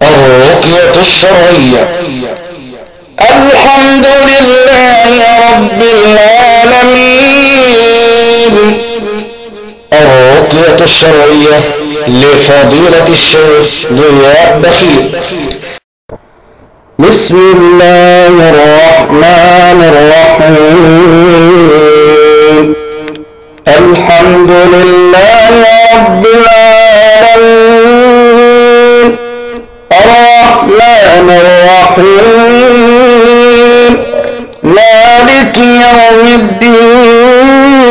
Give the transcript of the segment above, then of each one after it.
الرقيه الشرعيه. الحمد لله رب العالمين. الرقيه الشرعيه لفضيله الشيخ ضياء بخيل. بسم الله الرحمن الرحيم. الحمد لله رب العالمين الرحمن الرحيم مالك يوم الدين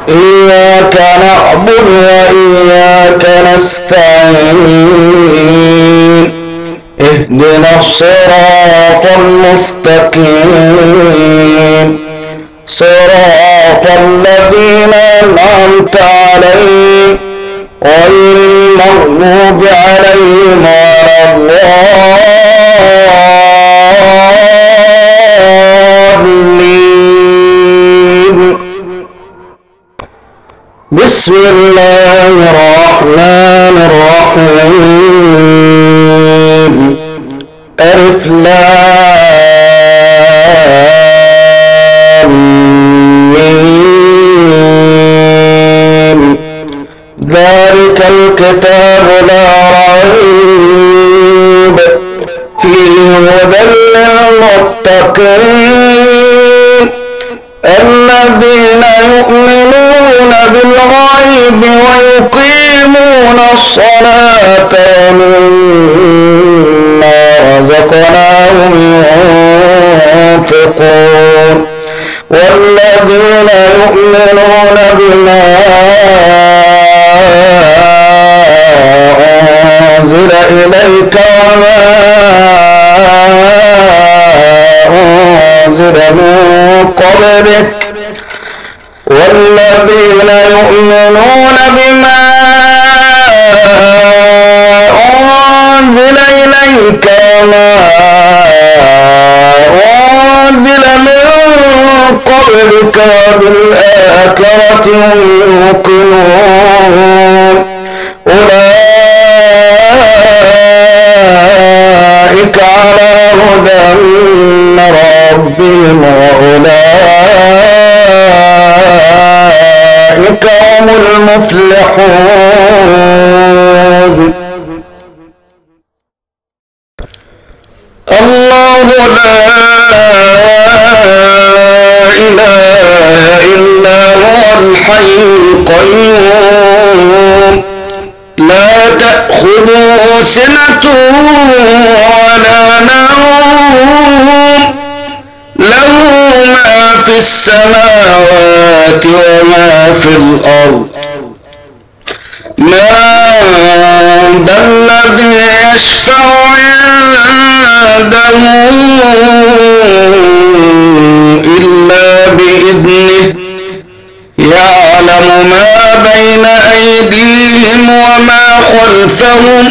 إياك نعبد وإياك نستعين اهدنا الصراط المستقيم صراط الذين أنعمت عليهم غير المغضوب عليهم ولا الضالين. بسم الله الرحمن الرحيم. ألف لام ميم ذلك الكتاب لا ريب فيه هدى للمتقين الذين يؤمنون بالغيب ويقيمون الصلاة ومما رزقناهم ينفقون والذين يؤمنون بما أنزل إليك وما أنزل من قبلك والذين يؤمنون بما أنزل إليك وما أنزل من قبلك وبالآخرة هم يوقنون أولئك على هدى من ربهم وأولئك هم المفلحون. الله لا إله إلا هو الحي القيوم لا تأخذه سنة ولا نوم له ما في السماوات وما في الأرض من ذا الذي يشفع عنده إلا بإذنه يعلم ما بين أيديهم وما خلفهم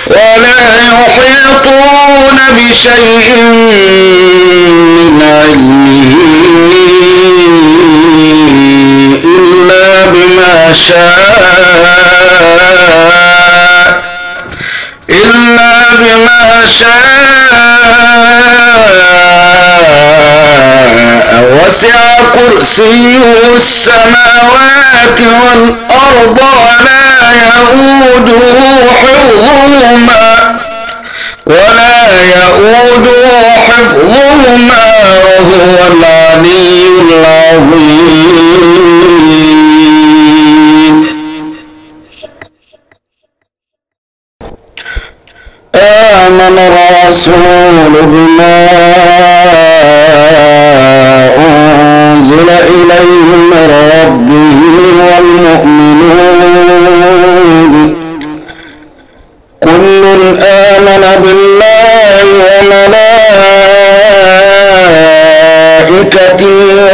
ولا يحيطون بشيء من علمه إلا بما شاء وسع كرسيه السماوات والأرض ولا يؤوده حفظهما وهو العلي العظيم. آمن الرسول بما أنزل إليه من ربه والمؤمنون كل آمن بالله وملائكته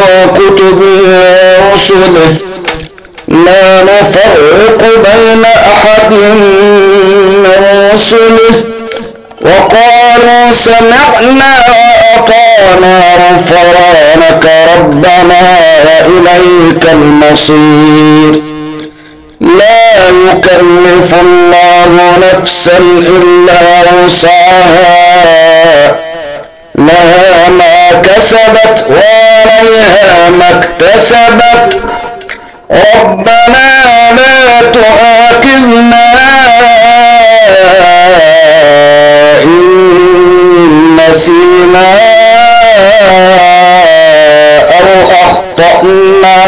وكتبه ورسله لا نفرق بين أحد من رسله وقالوا سمعنا وأطعنا غفرانك ربنا وإليك المصير لا يكلف الله نفسا إلا وسعها لها ما كسبت وعليها ما اكتسبت ربنا لا تؤاخذنا إن نسينا أو أخطأنا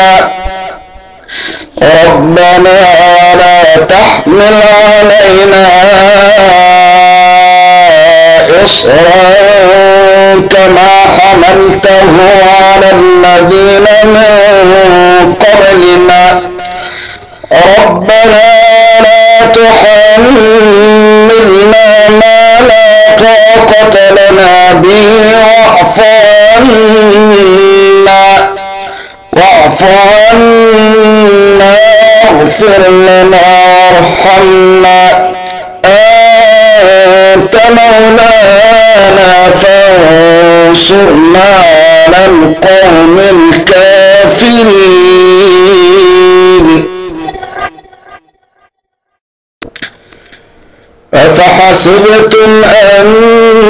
ربنا لا تحمل علينا إصرا كما حملته على الذين من قبلنا ربنا لا تحملنا ما لا طاقة لنا به واعف عنا واغفر لنا وارحمنا أنت مولانا فانصرنا على القوم الكافرين أفحسبتم أنما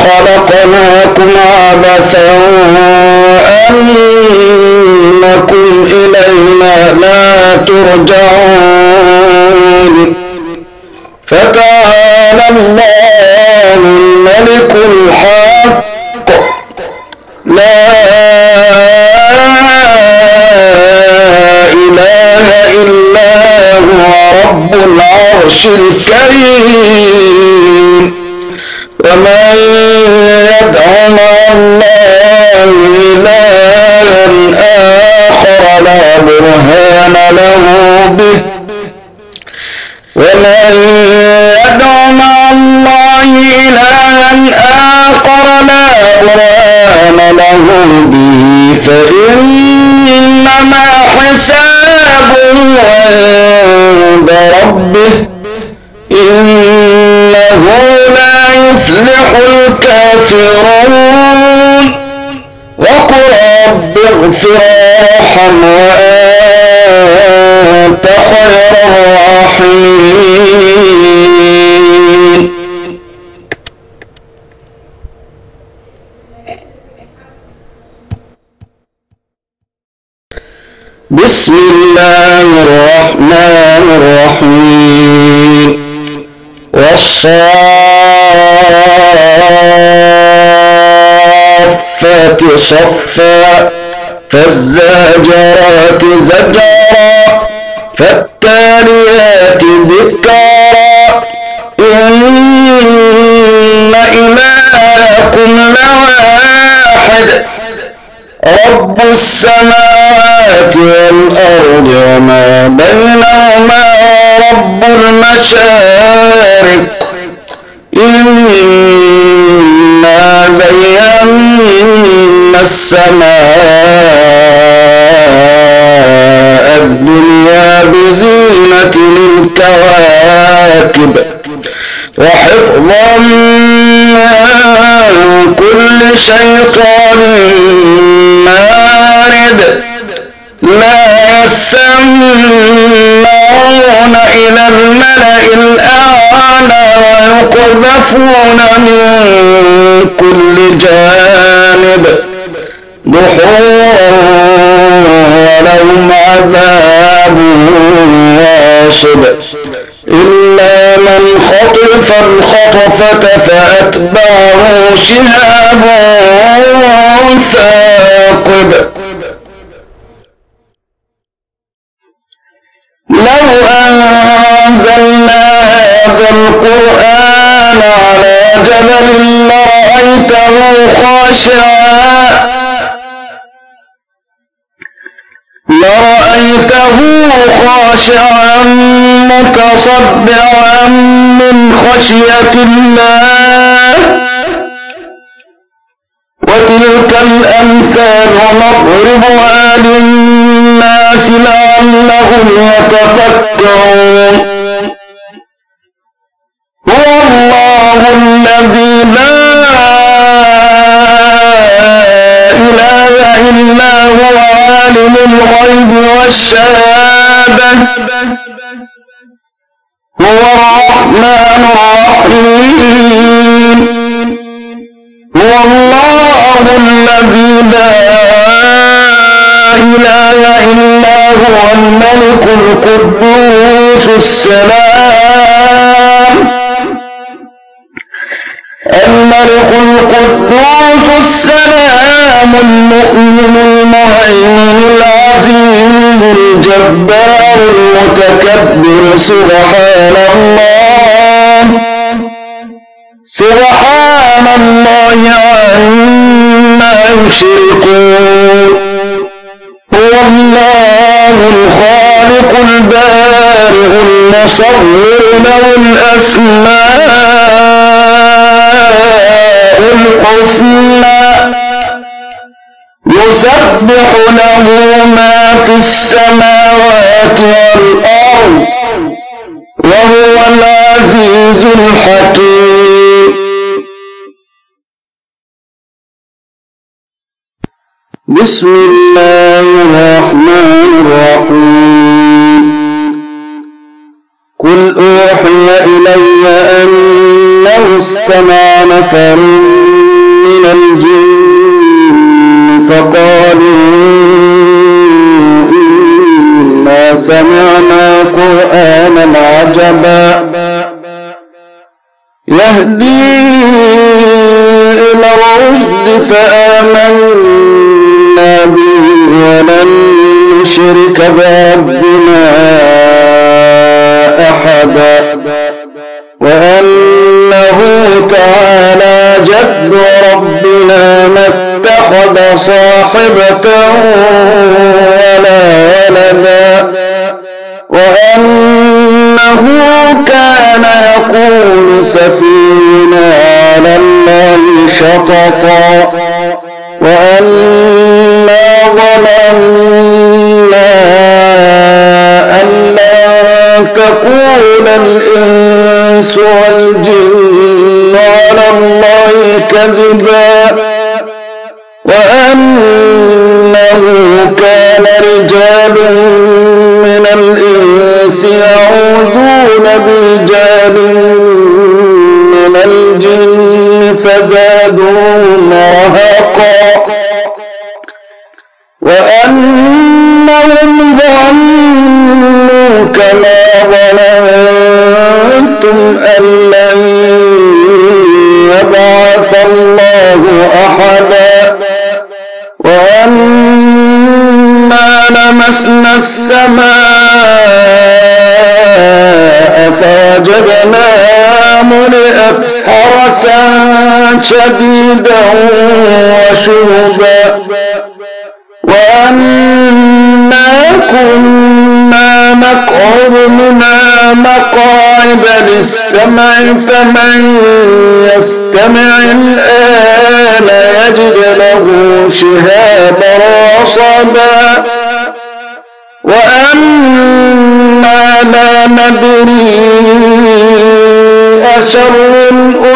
خلقناكم عبثا وأنكم إلينا لا ترجعون فتعالى الله الملك الحق لا إله إلا هو رب العرش الكريم ومن يدع مع الله إلها آخر لا برهان له به ومن يدع مع الله إلها آخر لا برهان له به فإنما حسابه عند ربه إنه لا يفلح الكافرون وقل رب اغفر وارحم وأنت خير الراحمين بسم الله الرحمن الرحيم والصافات صفا فالزاجرات زجرا فالتاليات ذكرا إن إلهكم لواحد رب السماوات والأرض وما بينهما رب المشارق إنا زينا السماء الدنيا بزينة للكواكب وحفظا من كل شيطان مارد لا يسمعون إلى الملأ الأعلى ويقذفون من كل جانب دحورا ولهم عذاب واصب إلا من خطف الخطفة فأتبعه شهاب ثاقب لو أنزلنا هذا القرآن على جبل لرأيته خاشعا متصدعا من خشية الله وتلك الأمثال نضربها للناس لعلهم يتفكرون هو الله الذي لا إله إلا هو عالم الغيب والشهادة هو الرحمن الرحيم هو الله الذي لا إله إلا هو الملك القدوس السلام المؤمن المهيمن العزيز الجبار المتكبر سبحان الله عما يشركون هو الله الخالق البارئ المصور له الأسماء الحسنى يسبح له ما في السماوات والأرض وهو العزيز الحكيم بسم الله الرحمن الرحيم قل أوحي إلي أنه استمع نفر من الجن فقالوا إنا سمعنا قرآنا عجبا يهدي إلى الرشد فآمنا به ولن نشرك بربنا أحدا وأنه تعالى جد ربنا ما اتخذ صاحبة ولا ولدا وأنه كان يقول سفيهنا على الله شططا وأنا ظننا أن لن تقول الإنس والجن على الله كذبا وأنه كان رجال من الإنس يعوذون برجال من الجن فزادوهم رهقا وأنهم ظنوا كما ظننتم أن لن يبعث الله أحدا وأنا لمسنا السماء فوجدناها ملئت حرسا شديدا وشهبا وأنا كنا نقعد منها مقاعد للسمع فمن يستمع الآن يجد له شهابا رصدا وأنا لا ندري أشر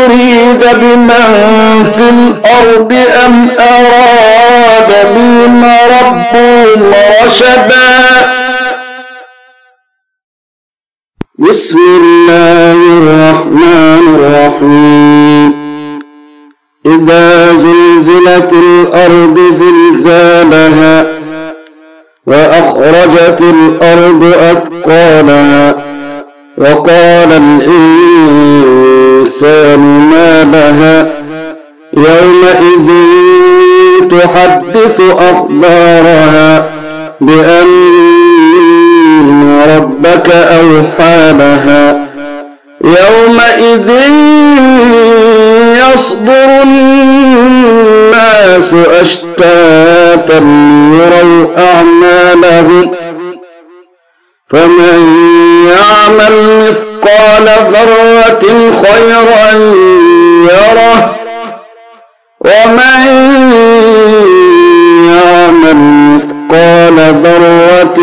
أريد بمن في الأرض أم أراد بهم ربهم رشدا بسم الله الرحمن الرحيم إذا زلزلت الأرض زلزالها وأخرجت الأرض أثقالها وقال الإنسان ما لها يومئذ تحدث أخبارها بأن ربك أوحى لها يومئذ يصدر الناس أشتاتا ليروا أعمالهم فمن يعمل مثقال ذرة خيرا يره ومن يعمل مثقال ذرة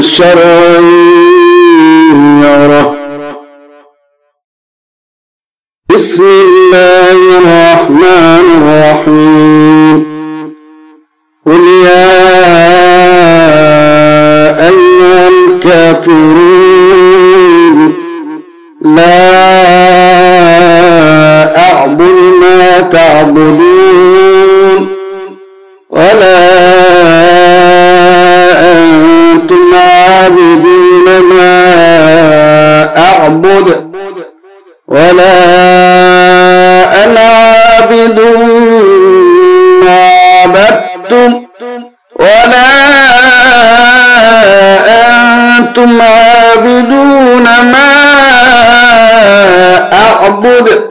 شرا يره بسم الله الرحمن الرحيم قل يا أيها الكافرون لا أعبد ما تعبدون ولا أنتم عابدون ما أعبد ولا أنا عابد ما عبدتم ولا أنتم عابدون ما أعبد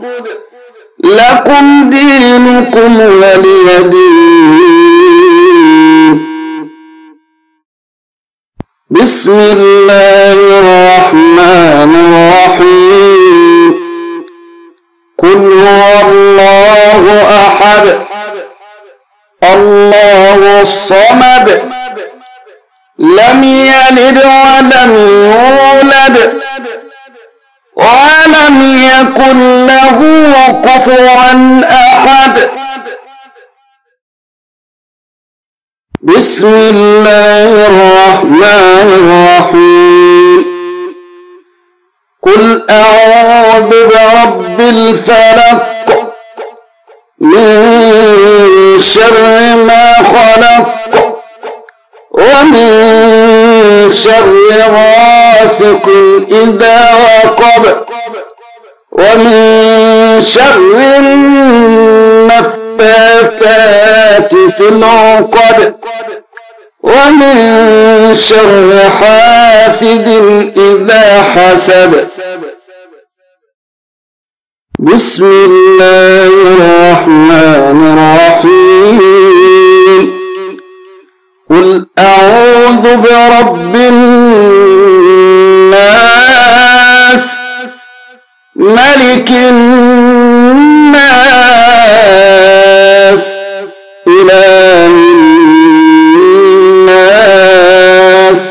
لكم دينكم ولي دين. بسم الله الرحمن الرحيم قل هو الله أحد الله الصمد لم يلد ولم يولد ولم يكن له كفوا أحد. بسم الله الرحمن الرحيم قل أعوذ برب الفلق من شر ما خلق ومن شر غاسق إذا وقب ومن شر النفاثات في العقد ومن شر حاسد إذا حسد. بسم الله الرحمن الرحيم قل أعوذ برب الناس ملك الناس إله الناس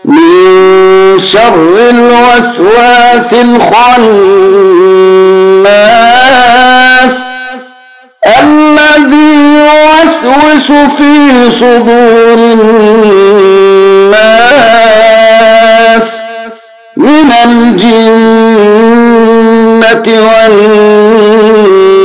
من شر الوسواس الخناس الذي يوسوس في صدور الناس من الجنة والناس.